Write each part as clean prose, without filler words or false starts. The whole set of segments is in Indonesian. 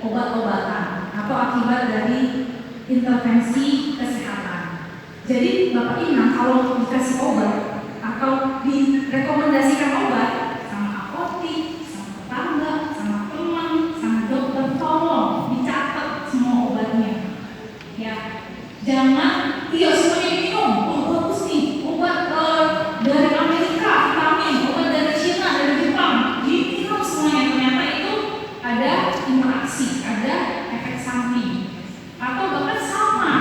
obat-obatan atau akibat dari intervensi kesehatan. Jadi Bapak Ina kalau dikasih obat atau direkomendasikan obat sama apotik, sama tetangga, sama teman, sama dokter, tolong dicatat semua obatnya. Ya, jangan iya semuanya diminum. Oh bagus nih, obat dari Amerika, vitamin, obat dari Cina, dari Jepang, diminum semuanya. Ternyata itu ada interaksi, ada efek samping, atau bahkan sama.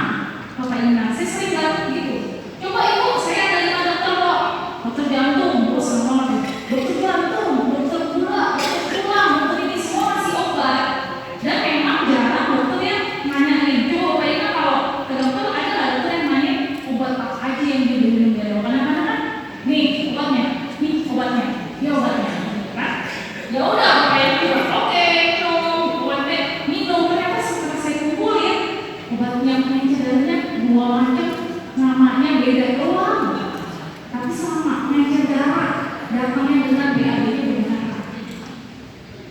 Bapak Ina, saya sering banget gitu. Coba ibu, saya ada 5 dokter kok, dokter jantung, terus sama dokter jantung, dokter gula, dokter tulang, dokter ini semua kasih obat. Dan memang jarang dokter yang nanyain. Coba Bapak Ina kalau ke dokter ada nggak dokter yang nanyain obat apa aja yang dia minum dari obat? Kadang-kadang kan, nih obatnya, ini obatnya, kan? Ya udah, Bapak Ina bilang oke, minum obatnya, minum. Ternyata setelah saya kumpulin obatnya punya cadangannya 2 macam, namanya beda doang, tapi sama, pengencer darah, datangnya dengan BAB-nya benar.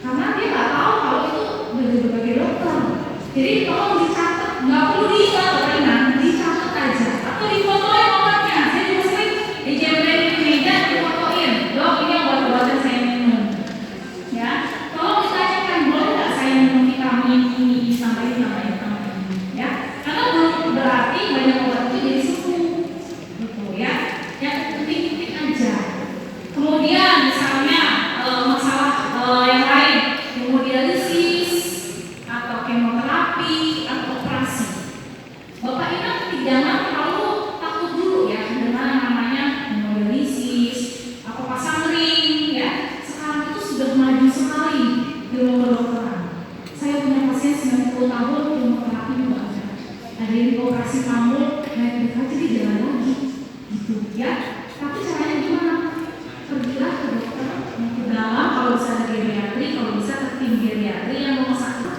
Karena dia nggak tahu kalau itu dari berbagai dokter. Jadi tolong dicatat, nggak perlu diingat Bapak Ina, dicatat aja atau difotoin obatnya. Saya juga sering dijempolin di meja, difotoin, dok ini obat-obatan saya minum. Ya, tolong ditanyakan boleh nggak saya minum vitamin ini sampai ini. Ya, karena belum berarti banyak obat itu jadi sembuh, gitu ya. Yang penting aja. Kemudian misalnya masalah yang lain, hemodialisis atau kemoterapi atau operasi. Bapak Ina jangan terlalu takut dulu ya dengan namanya hemodialisis atau pasang ring ya. Sekarang itu sudah maju sekali ilmu kedokteran. Saya punya pasien 90 tahun kemoterapi juga ada. Ada yang dioperasi pambul, naik berat jadi jalan lagi, gitu ya. Tapi caranya gimana? Pergilah ke dokter yang ke dalam, kalau bisa ada geriatri, kalau bisa ke tim geriatri yang mau sakit,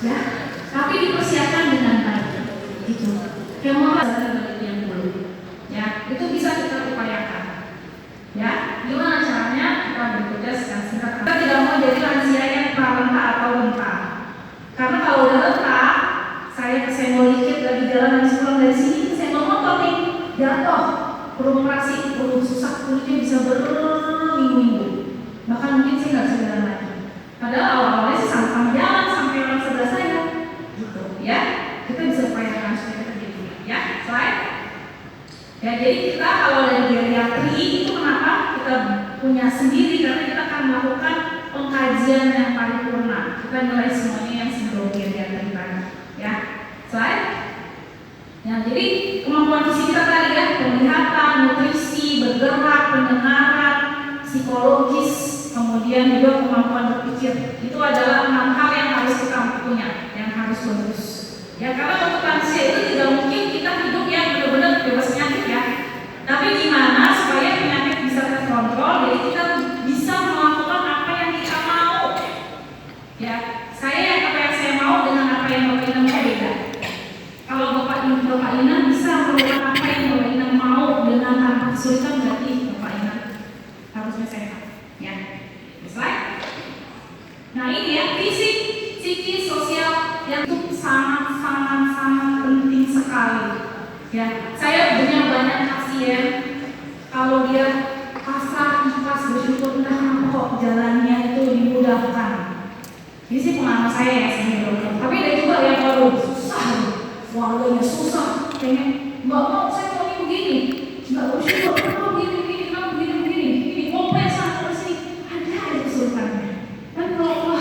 ya. Tapi dipersiapkan dengan baik, gitu. Kemoterapi yang dulu, ya. Itu bisa kita upayakan, ya. Gimana caranya? Kita berikutnya singkat. Kita tidak mau jadi lansia yang pralenta atau rentan. Karena kalau udah rentan, saya kesenggol dikit lagi jalan habis pulang dari sini, kesenggol motor nih, jatuh, perlu operasi, perlu susah, kulitnya bisa berminggu-minggu. Bahkan mungkin saya nggak bisa jalan lagi. Padahal awal-awalnya sih sama-sama jalan sampai orang sebelah saya, gitu ya. Kita bisa upayakan supaya kita jadi, ya. Slide. Ya, jadi kita kalau dari geriatri itu kenapa kita punya sendiri, karena kita akan melakukan pengkajian yang paripurna. Kita nilai semuanya yang sebelum geriatri tadi. Ya, slide. Ya, jadi kemampuan fisik kita tadi ya, penglihatan, nutrisi, bergerak, pendengaran, psikologis, kemudian juga kemampuan berpikir. Itu adalah 6 hal yang harus kita punya, yang harus bagus. Ya, karena untuk manusia itu tidak mungkin kita hidup yang benar-benar bebas penyakit ya. Tapi gimana supaya penyakit bisa terkontrol, jadi kita bisa melakukan apa yang kita mau. Ya, apa yang saya mau dengan apa yang Bapak Ina mau beda. Kalau Bapak Ina bisa melakukan apa yang Bapak Ina mau dengan tanpa kesulitan, berarti Bapak Ina harusnya sehat. Ya, slide. Nah ini ya, fisik, psikis, sosial yang itu sangat penting sekali. Ya, saya punya banyak pasien kalau dia pasrah, ikhlas, bersyukur, entah kok jalannya itu dimudahkan. Ini sih pengalaman saya ya sebagai dokter. Tapi ada juga yang kalau susah, warganya susah, pengen nggak mau saya mau begini, nggak bersyukur, kenapa begini, kenapa begini, kompensan terus ini ada kesulitannya. Dan kalau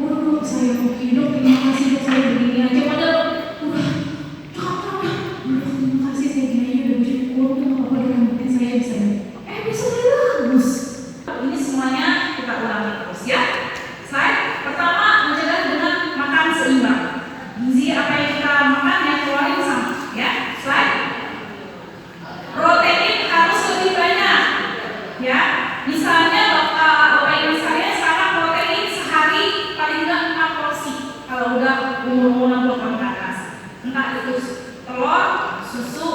waduh saya mau hidup, terima kasih dok saya begini aja, padahal udah terima kasih saya gini aja udah bersyukur, kenapa dengan mungkin saya bisa bagus. Ini semuanya kita ulangi terus ya. Slide. Pertama, mencegah dengan makan seimbang. Gizi apa yang kita makan yang keluarin sama, ya. Slide. Protein harus lebih banyak, ya. Misalnya Bapak Ibu saya sekarang protein sehari paling enggak 4 porsi. Kalau udah umur 60 tahun ke atas, entah itu telur, susu,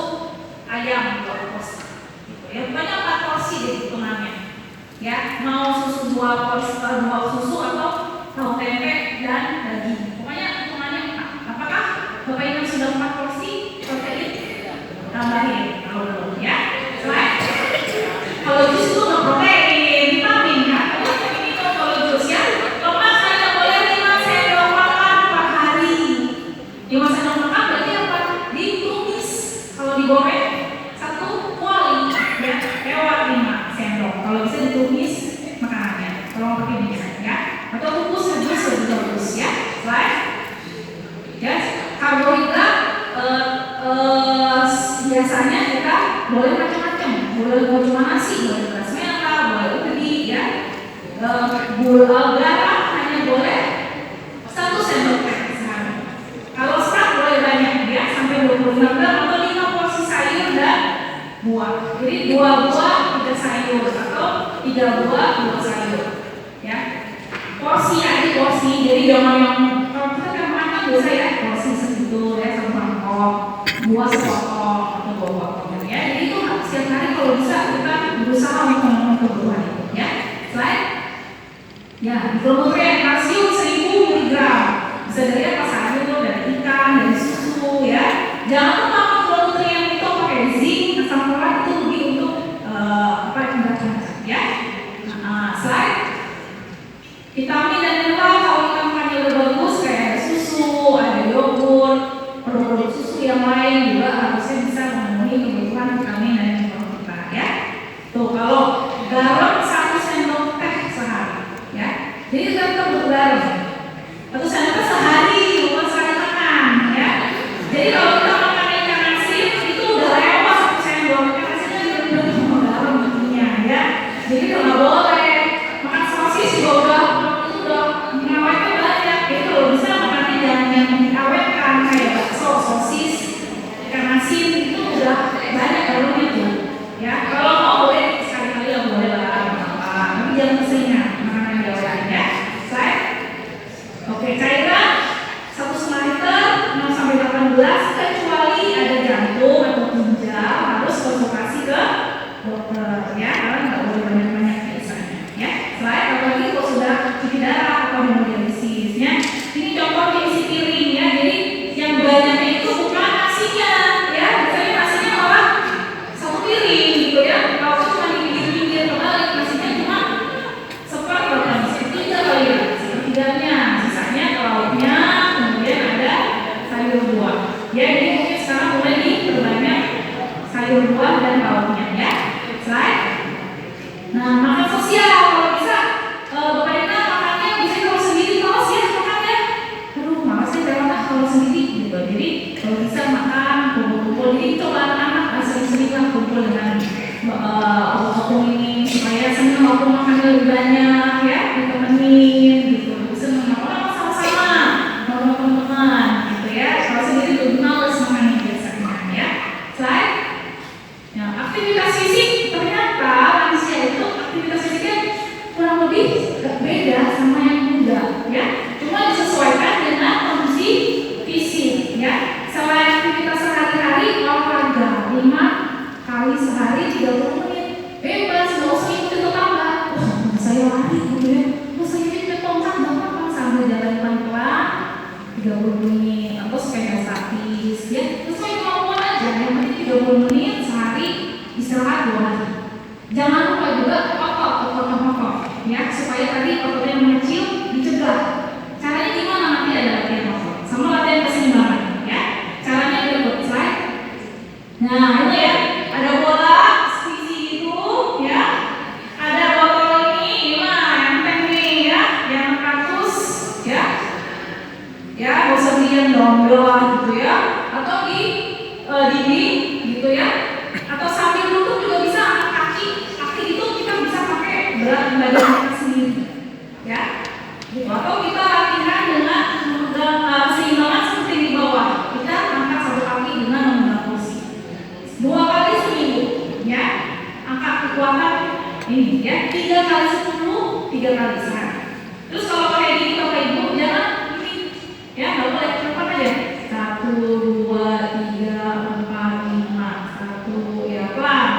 ayam 2 porsi. Gitu ya. Pokoknya 4 porsi deh hitungannya. Ya, mau susu 2 porsi, 2 susu atau tahu tempe dan daging. Pokoknya Biasanya kita boleh macam-macam, boleh cuma nasi, boleh beras merah, boleh ubi, ya. Gula garam hanya boleh 1 sendok teh sehari. Kalau serat boleh banyak, ya, sampai 25 gram atau 5 porsi sayur dan buah. Jadi 2 buah 3 sayur atau 3 buah 2 sayur, ya. Porsi aja porsi, jadi jangan yang kalau kita kan makan biasa ya porsi segitu ya, 1 mangkok, buah sepotong atau 2 potong, ya. Jadi itu setiap hari kalau bisa kita berusaha untuk memenuhi kebutuhan itu, ya. Slide. Ya, mikronutrien kalsium 1000 mg. Bisa dari apa? Sayur, dari ikan, dari susu, ya. Jangan lupa mikronutrien itu pakai zinc, asam folat itu lebih untuk indera, ya. Slide. Vitamin dan mineral kalau kita makannya udah bagus kayak ada susu, ada yogurt, produk susu yang lain juga harusnya bisa memenuhi kebutuhan vitamin dan mineral kita, ya. Tuh kalau garam 1 sendok teh sehari, ya. Jadi kita butuh garam 1 sendok teh sehari, bukan sekali makan, ya. Jadi kalau kita makan ikan asin itu udah lewat 1 sendok, ikan asinnya direndam sama garam tentunya, ya. Jadi udah nggak boleh makan sosis juga udah mengawetkan banyak. Jadi kalau bisa makannya jangan yang diawetkan kayak bakso, sosis, ikan asin itu udah banyak garamnya tuh, ya. Kalau mau boleh sekali-kali ya boleh lah, apa-apa, tapi jangan keseringan makanan yang diawetkan, ya. Slide. Oke, cairan 1,5 liter 6-18 kecuali ada jantung atau ginjal harus konsultasi ke dokter, ya, karena nggak boleh banyak-banyak biasanya, ya. Slide. Apalagi kalau sudah cuci darah atau hemodialisis, ya. Ini contohnya isi piring, ya. Jadi yang banyaknya itu bukan nasinya, ya. Biasanya nasinya malah 1 piring gitu, ya. Kalau cuma dipinggir-pinggir kebalik, nasinya cuma sepertiganya, sepertiganya, sisanya lauknya, kemudian ada sayur buah, ya. Jadi mungkin sekarang mulai diperbanyak sayur buah dan lauknya, ya. Slide. Nah, makan sosial kalau bisa Bapak Ina makannya bisa kalau sendiri malas ya makannya. Aduh, malas sih kalau sendiri gitu. Jadi kalau bisa makan kumpul-kumpul. Jadi coba anak sering-sering lah kumpul dengan opung ini supaya senang waktu makannya lebih banyak, ya, ditemenin gitu. Bisa makan sama-sama sama teman-teman gitu, ya. Kalau sendiri lebih malas makannya biasanya, ya. Slide. Ya, aktivitas fisik ternyata manusia itu aktivitas fisiknya kurang lebih beda sama yang muda, ya. Cuma disesuaikan dengan kondisi fisik, ya. Selain aktivitas sehari-hari, olahraga 5 kali sehari 30 menit. Bebas, nggak usah ikutin tetangga. Wah, saya lari gitu, ya. Saya ini tongkat nggak apa-apa sambil jalan pelan-pelan 30 menit atau sepeda statis, ya. Sesuai kemampuan aja. Yang penting 30 menit sehari, istirahat 2 hari. Jangan lupa juga otot, ya, supaya tadi otot yang mengecil dicegah. Caranya gimana? Nanti ada latihan otot sama latihan keseimbangan, ya. Caranya berikut. Slide. Nah, itu ya, ada bola squeezy itu, ya. Ada botol ini mah enteng nih, ya, yang 100, ya. Ya, nggak usah beli dumbbell lah gitu, ya. Atau di dinding gitu, ya. Atau sambil duduk juga bisa angkat kaki. Kaki itu kita bisa pakai berat badan kita sendiri, ya. Gitu. Atau kita latihan dengan keseimbangan seperti di bawah. Kita angkat 1 kaki dengan menggunakan kursi 2 kali seminggu, ya. Angkat kekuatan ini, ya. 3 kali 10, 3 kali sehari. Terus kalau pakai gini Bapak Ibu jangan ini, ya, nggak boleh cepat aja. 1, 2, 3, 4, 5, 1, ya, pelan.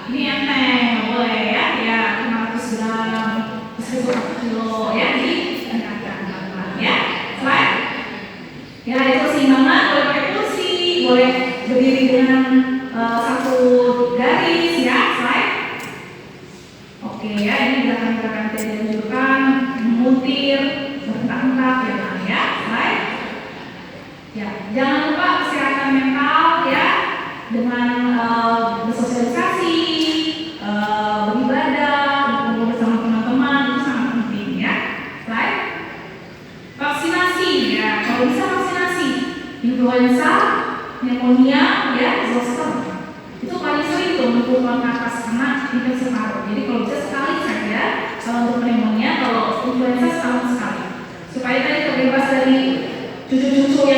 Ini enteng, nggak boleh, ya. Ya, 500 gram, 1 kilo, ya, diangkatkan pelan-pelan, ya. Slide. Ya, itu keseimbangan, boleh pakai kursi, boleh berdiri dengan 1 garis, ya. Slide. Oke, ya, ini gerakan-gerakan yang dianjurkan, memutir, berhentak-hentak, ya. Slide. Ya, jangan lupa kesehatan mental, ya, dengan bersosialisasi, beribadah, berkumpul bersama teman-teman itu sangat penting, ya. Slide. Vaksinasi, ya, kalau bisa vaksinasi influenza, pneumonia, ya, zoster. infeksi paru. Jadi kalau bisa sekali saja, kalau untuk pneumonia, kalau influenza setahun sekali. Supaya tadi terbebas dari cucu-cucu yang